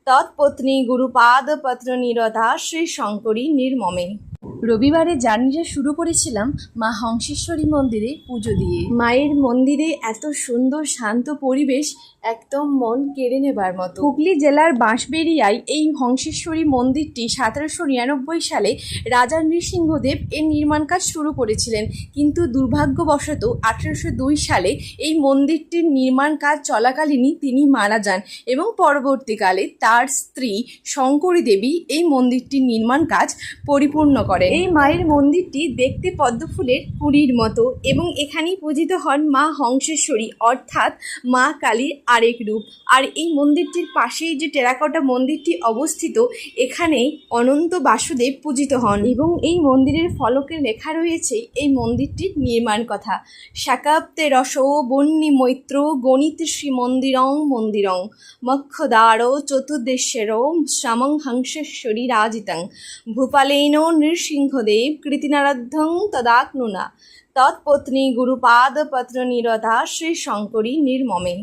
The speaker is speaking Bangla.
তৎপত্নী গুরুপাদ পত্র নিরতা শ্রী শঙ্করী নির্মমে। রবিবারে জার্নিটা শুরু করেছিলাম মা হংসেশ্বরী মন্দিরে পুজো দিয়ে। মায়ের মন্দিরে এত সুন্দর শান্ত পরিবেশ, একদম মন কেড়ে নেবার মতো। হুগলি জেলার বাঁশবেড়িয়ায় এই হংসেশ্বরী মন্দিরটি 1799 সালে রাজা নৃসিংহদেব এর নির্মাণ কাজ শুরু করেছিলেন, কিন্তু দুর্ভাগ্যবশত 1802 সালে এই মন্দিরটির নির্মাণ কাজ চলাকালীনই তিনি মারা যান এবং পরবর্তীকালে তার স্ত্রী শঙ্করী দেবী এই মন্দিরটির নির্মাণ কাজ পরিপূর্ণ করেন। এই মায়ের মন্দিরটি দেখতে পদ্মফুলের কুঁড়ির মতো এবং এখানেই পূজিত হন মা হংসেশ্বরী অর্থাৎ মা কালীর আরেক রূপ। আর এই মন্দিরটির পাশেই যে টেরাকোটা মন্দিরটি অবস্থিত, এখানেই অনন্ত বাসুদেব পূজিত হন এবং এই মন্দিরের ফলকে লেখা রয়েছে এই মন্দিরটির নির্মাণ কথা। শাকাব্দে রসো বন্যী মৈত্র গণিত শ্রীমন্দিরং মন্দিরং মক্ষদ্বার চতুর্দেশের শ্যামং হংসেশ্বরী রাজিতং ভূপালেন নৃসিংহদেব কৃতিনারাধ্যং তদাকনুনা তৎপত্নী গুরুপাদ পত্র নিরতা শ্রী শঙ্করী নির্মমে।